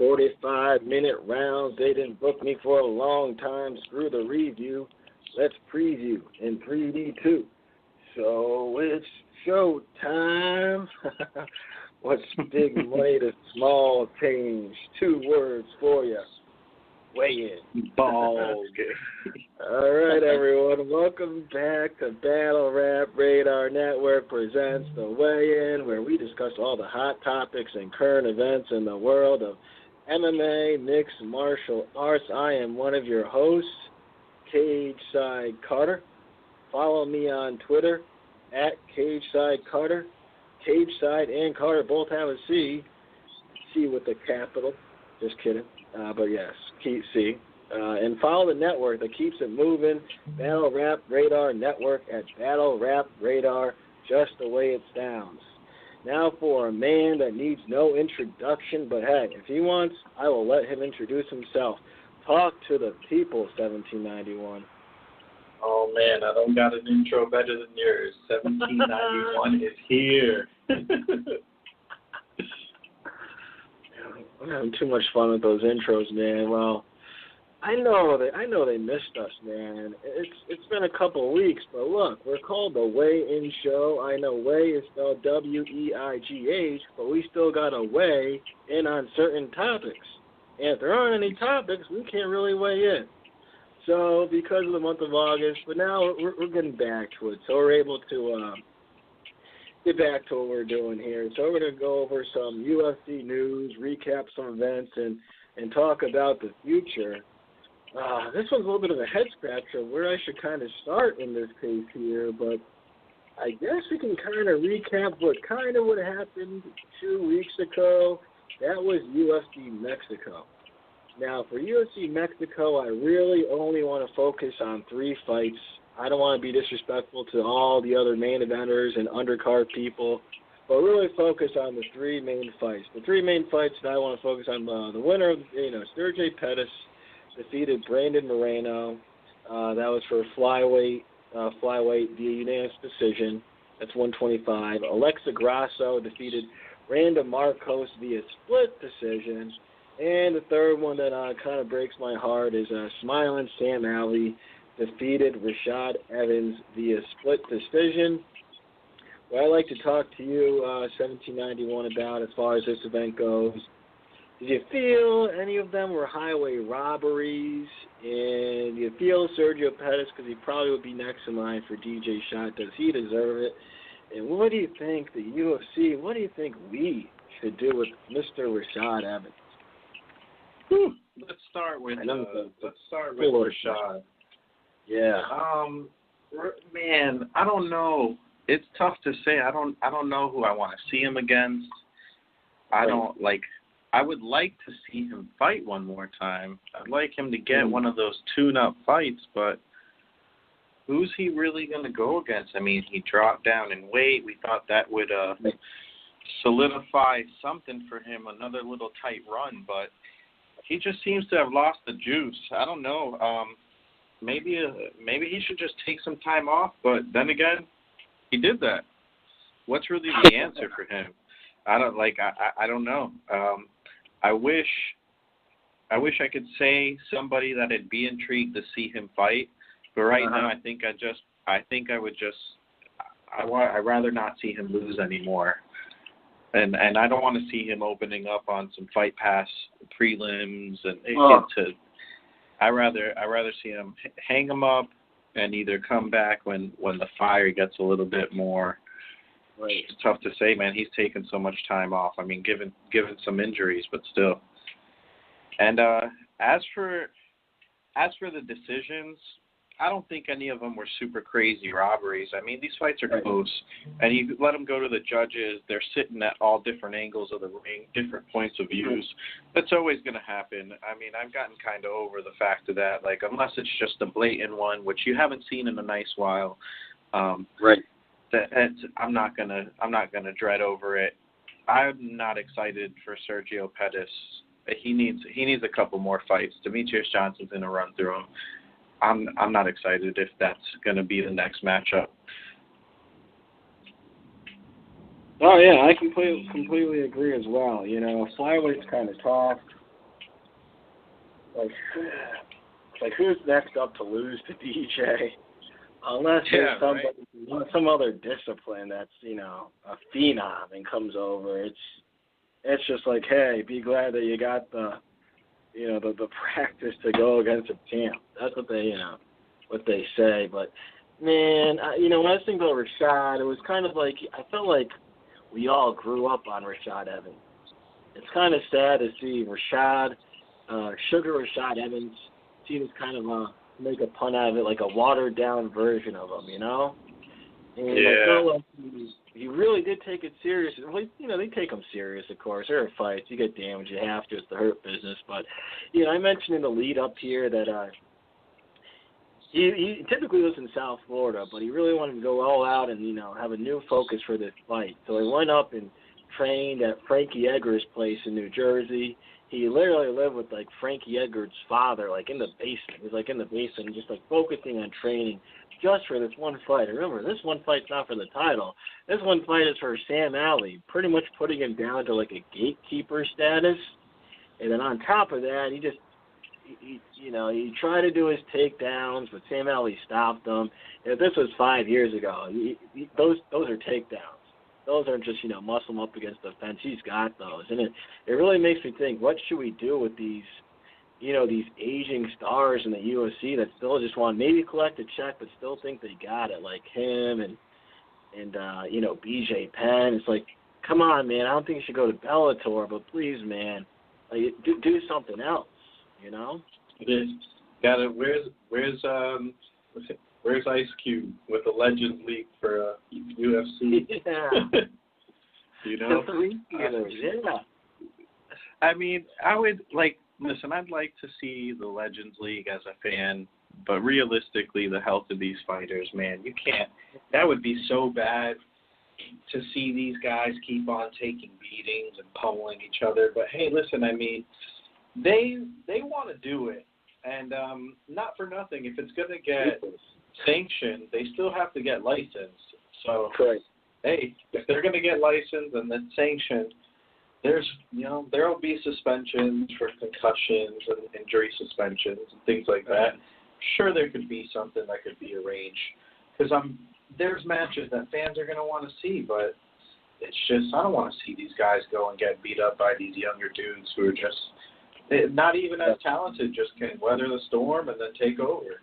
45-minute rounds. They didn't book me for a long time. Screw the review. Let's preview in 3D2. So it's show time. What's big money to small change? 2 words for you. Weigh in. Balls. All right, everyone. Welcome back to Battle Rap Radar Network presents The Weigh-In, where we discuss all the hot topics and current events in the world of MMA, mixed martial arts. I am one of your hosts, Cageside Carter. Follow me on Twitter at Cageside Carter. Cageside and Carter both have a C. C with the capital. Just kidding. But yes, keep C. And follow the network that keeps it moving, Battle Rap Radar Network at Battle Rap Radar, just the way it sounds. Now for a man that needs no introduction, but hey, if he wants, I will let him introduce himself. Talk to the people, 1791. Oh, man, I don't got an intro better than yours. 1791 is here. I'm having too much fun with those intros, man. Well, I know they missed us, man. It's been a couple of weeks, but look, we're called the Weigh-In Show. I know weigh is spelled W-E-I-G-H, but we still got to weigh in on certain topics. And if there aren't any topics, we can't really weigh in. So because of the month of August, but now we're getting back to it, so we're able to get back to what we're doing here. So we're going to go over some UFC news, recap some events, and talk about the future. This one's a little bit of a head-scratcher where I should kind of start in this case here, but I guess we can kind of recap what happened 2 weeks ago. That was UFC Mexico. Now, for UFC Mexico, I really only want to focus on 3 fights. I don't want to be disrespectful to all the other main eventers and undercard people, but really focus on the 3 main fights. The 3 main fights that I want to focus on, the winner of, Sergey Pettis defeated Brandon Moreno. That was for flyweight via unanimous decision. That's 125. Alexa Grasso defeated Randa Marcos via split decision. And the third one that kind of breaks my heart is Smiling Sam Alley defeated Rashad Evans via split decision. What I'd like to talk to you, 1791, about as far as this event goes, did you feel any of them were highway robberies? And do you feel Sergio Pettis, because he probably would be next in line for DJ Shot, does he deserve it? And what do you think the UFC, what do you think we should do with Mr. Rashad Evans? Let's start with Rashad. Yeah. Man, I don't know. It's tough to say. I don't know who I want to see him against. I would like to see him fight one more time. I'd like him to get one of those tune-up fights, but who's he really going to go against? I mean, he dropped down in weight. We thought that would solidify something for him, another little tight run, but he just seems to have lost the juice. I don't know. Maybe he should just take some time off, but then again, he did that. What's really the answer for him? I don't know. I wish I could say somebody that I'd be intrigued to see him fight, but right now I'd rather not see him lose anymore. And I don't want to see him opening up on some Fight Pass prelims I rather see him hang him up and either come back when the fire gets a little bit more. Right. It's tough to say, man. He's taken so much time off. I mean, given some injuries, but still. And as for the decisions, I don't think any of them were super crazy robberies. I mean, these fights are close, and you let them go to the judges. They're sitting at all different angles of the ring, different points of views. That's always going to happen. I mean, I've gotten kind of over the fact of that. Like, unless it's just a blatant one, which you haven't seen in a nice while. Right. I'm not gonna dread over it. I'm not excited for Sergio Pettis. He needs a couple more fights. Demetrius Johnson's gonna run through him. I'm not excited if that's gonna be the next matchup. Oh yeah, I completely agree as well. You know, flyweight's kind of tough. like who's next up to lose to DJ? Unless there's some other discipline that's, you know, a phenom and comes over. It's just like, hey, be glad that you got the practice to go against a champ. That's what they say. But man, when I was thinking about Rashad, it was kind of like I felt like we all grew up on Rashad Evans. It's kind of sad to see Sugar Rashad Evans, see this kind of make a pun out of it, like a watered down version of him, you know? And I feel like he really did take it serious. Well, you know, they take him serious, of course. There are fights. You get damaged. You have to. It's the hurt business. But, you know, I mentioned in the lead up here that he typically lives in South Florida, but he really wanted to go all out and, you know, have a new focus for this fight. So he went up and trained at Frankie Edgar's place in New Jersey. He literally lived with, like, Frankie Edgar's father, like, in the basement. He was, like, in the basement just, like, focusing on training just for this one fight. And remember, this one fight's not for the title. This one fight is for Sam Alvey, pretty much putting him down to, like, a gatekeeper status. And then on top of that, he tried to do his takedowns, but Sam Alvey stopped him. And if this was 5 years ago, those are takedowns. Those aren't just, you know, muscle him up against the fence. He's got those. And it really makes me think, what should we do with these, you know, these aging stars in the UFC that still just want maybe collect a check but still think they got it, like him and you know, BJ Penn. It's like, come on, man. I don't think you should go to Bellator, but please, man, like, do something else, you know? Got it. Where's Ice Cube with the Legends League for UFC? Yeah. You know? Yeah. I mean, I would listen, I'd like to see the Legends League as a fan, but realistically, the health of these fighters, man, you can't. That would be so bad to see these guys keep on taking beatings and pummeling each other. But hey, listen, I mean, they want to do it, and not for nothing. If it's going to get sanctioned, they still have to get licensed. So, hey, if they're going to get licensed and then sanctioned, there will be suspensions for concussions and injury suspensions and things like that. Sure, there could be something that could be arranged because there's matches that fans are going to want to see, but it's just I don't want to see these guys go and get beat up by these younger dudes who are just not even as talented, just can weather the storm and then take over.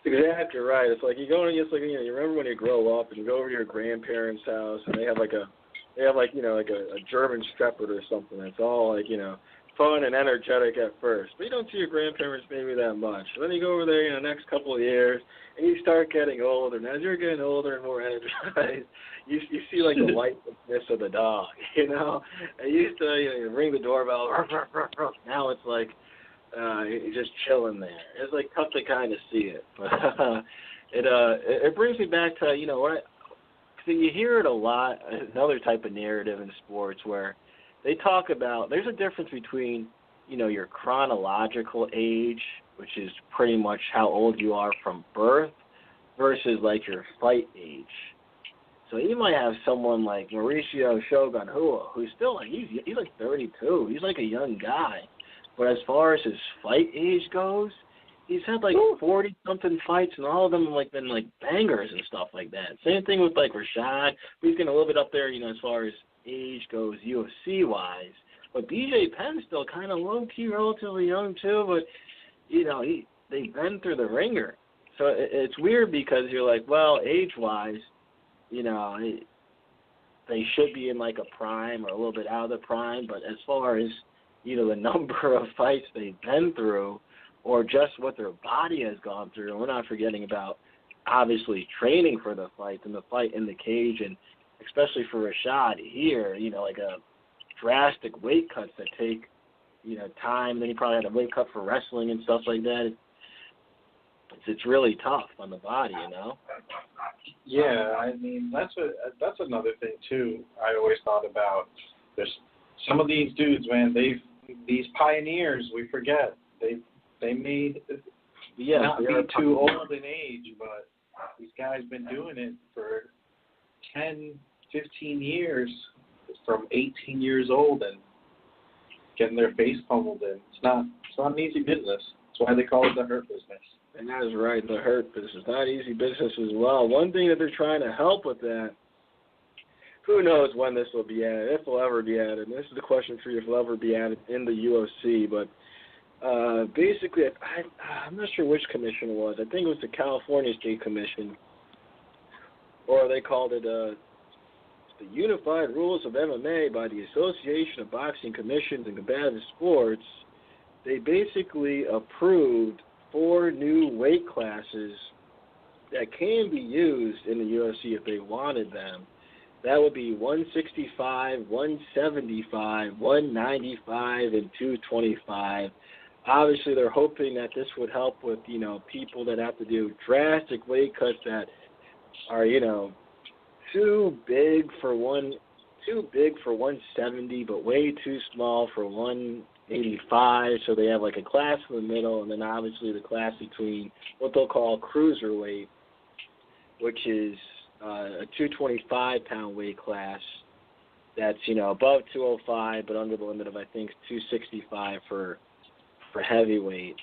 Exactly right. It's like you go and you remember when you grow up and you go over to your grandparents' house and they have like a German Shepherd or something. It's all like, you know, fun and energetic at first, but you don't see your grandparents maybe that much. And then you go over there, you know, next couple of years, and you start getting older. And as you're getting older and more energized, you see like the lifelessness of the dog, you know. And you used to, you ring the doorbell. Now it's like you're just chilling there. It's like tough to kind of see it, but it brings me back to, you know, what. So you hear it a lot, another type of narrative in sports where they talk about there's a difference between, you know, your chronological age, which is pretty much how old you are from birth, versus like your fight age. So you might have someone like Mauricio Shogun Rua, who's still like he's like 32. He's like a young guy, but as far as his fight age goes, he's had like 40-something fights, and all of them have like been like bangers and stuff like that. Same thing with like Rashad. He's getting a little bit up there, you know, as far as age goes, UFC-wise. But BJ Penn's still kind of low-key, relatively young too. But you know, they've been through the ringer. So it's weird because you're like, well, age-wise, you know, they should be in like a prime or a little bit out of the prime. But as far as, you know, the number of fights they've been through, or just what their body has gone through. And we're not forgetting about, obviously, training for the fight and the fight in the cage, and especially for Rashad here, you know, like a drastic weight cuts that take, you know, time. Then he probably had a weight cut for wrestling and stuff like that. It's really tough on the body, you know? Yeah, I mean, that's another thing, too, I always thought about. There's some of these dudes, man, these pioneers, we forget, they made not be too old in age, but these guys been doing it for 10, 15 years from 18 years old, and getting their face pummeled in. It's not an easy business. That's why they call it the hurt business. And that is right, the hurt business. Not easy business as well. One thing that they're trying to help with that, who knows when this will be added, if it'll ever be added. And this is the question for you, if it'll ever be added in the UFC. But basically, I'm not sure which commission it was. I think it was the California State Commission, or they called it the Unified Rules of MMA by the Association of Boxing Commissions and Combative Sports. They basically approved 4 new weight classes that can be used in the UFC if they wanted them. That would be 165, 175, 195, and 225. Obviously, they're hoping that this would help with, people that have to do drastic weight cuts that are, too big for 170, but way too small for 185. So they have like a class in the middle, and then obviously the class between what they'll call cruiserweight, which is a 225-pound weight class that's, above 205, but under the limit of, I think, 265 for heavyweight.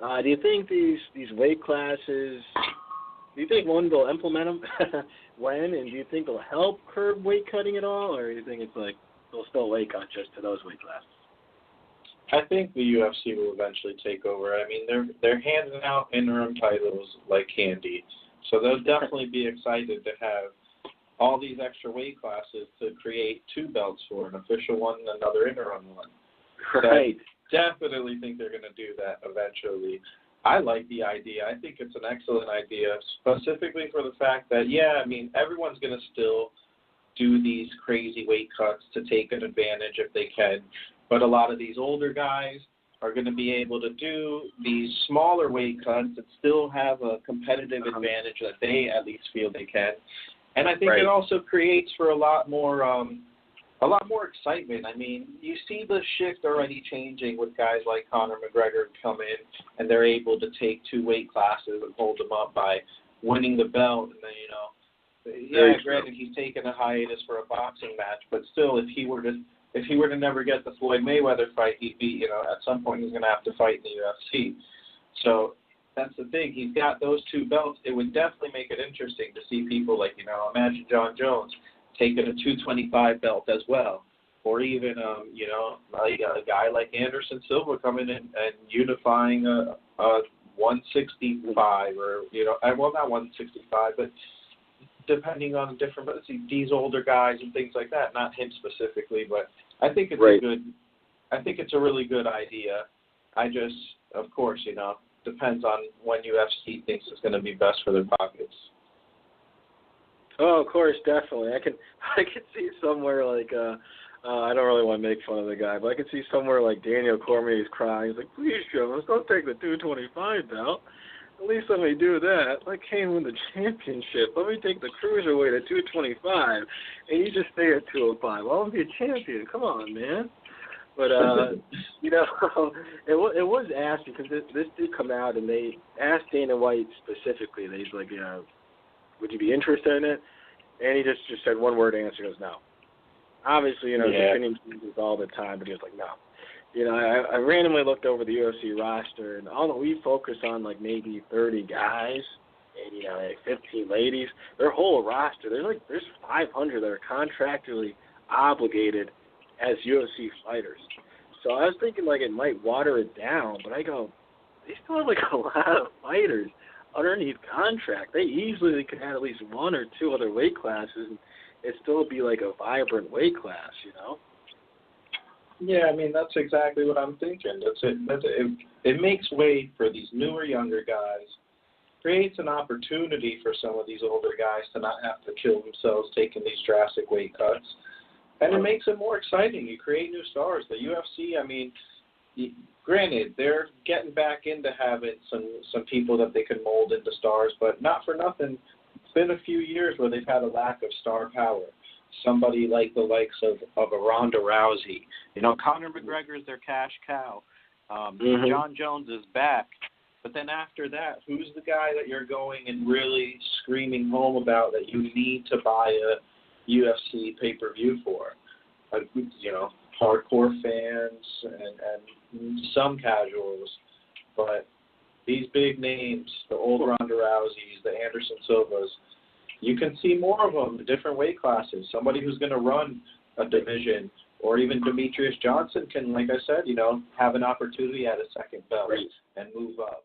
Do you think these weight classes, do you think one, they'll implement them when, and do you think they'll help curb weight cutting at all, or do you think it's like they'll still weight cut just to those weight classes? I think the UFC will eventually take over. I mean, they're handing out interim titles like candy. So they'll definitely be excited to have all these extra weight classes to create 2 belts for, an official one and another interim one. Right. So I definitely think they're going to do that eventually. I like the idea. I think it's an excellent idea, specifically for the fact that, everyone's going to still do these crazy weight cuts to take an advantage if they can. But a lot of these older guys are going to be able to do these smaller weight cuts that still have a competitive advantage that they at least feel they can. And I think it also creates for a lot more excitement. I mean, you see the shift already changing with guys like Conor McGregor come in, and they're able to take 2 weight classes and hold them up by winning the belt. And then, granted, he's taken a hiatus for a boxing match, but still, if he were to never get the Floyd Mayweather fight, he'd be, at some point he's going to have to fight in the UFC. So that's the thing. He's got those 2 belts. It would definitely make it interesting to see people like, imagine John Jones taking a 225 belt as well. Or even, like a guy like Anderson Silva coming in and unifying a 165 or, well, not 165, but depending on different, these older guys and things like that. Not him specifically, but I think it's I think it's a really good idea. I just, of course, depends on when UFC thinks it's going to be best for their pockets. Oh, of course, definitely. I can see somewhere like I don't really want to make fun of the guy, but I can see somewhere like Daniel Cormier's crying. He's like, please, Jones, don't take the 225 belt. At least let me do that. Let Kane win the championship. Let me take the cruiserweight at 225, and you just stay at 205. Well, I'll be a champion. Come on, man. But, it was asked because this did come out, and they asked Dana White specifically. He's like, would you be interested in it? And he just said one-word answer. He goes, no. Obviously, his opinion changes all the time, but he was like, no. I randomly looked over the UFC roster, and although we focus on like maybe 30 guys and like 15 ladies, their whole roster, there's 500 that are contractually obligated as UFC fighters. So I was thinking like it might water it down, but I go, they still have like a lot of fighters underneath contract. They easily could have at least 1 or 2 other weight classes, and it'd still be like a vibrant weight class, Yeah, I mean, that's exactly what I'm thinking. It makes way for these newer, younger guys, creates an opportunity for some of these older guys to not have to kill themselves taking these drastic weight cuts. And it makes it more exciting. You create new stars. The UFC, I mean, granted, they're getting back into having some people that they can mold into stars, but not for nothing. It's been a few years where they've had a lack of star power. Somebody like the likes of a Ronda Rousey. Conor McGregor is their cash cow. John Jones is back. But then after that, who's the guy that you're going and really screaming home about that you need to buy a UFC pay-per-view for? hardcore fans and some casuals, but these big names, the old Ronda Rouseys, the Anderson Silvas, you can see more of them in different weight classes. Somebody who's going to run a division, or even Demetrius Johnson can, like I said, have an opportunity at a second belt and move up.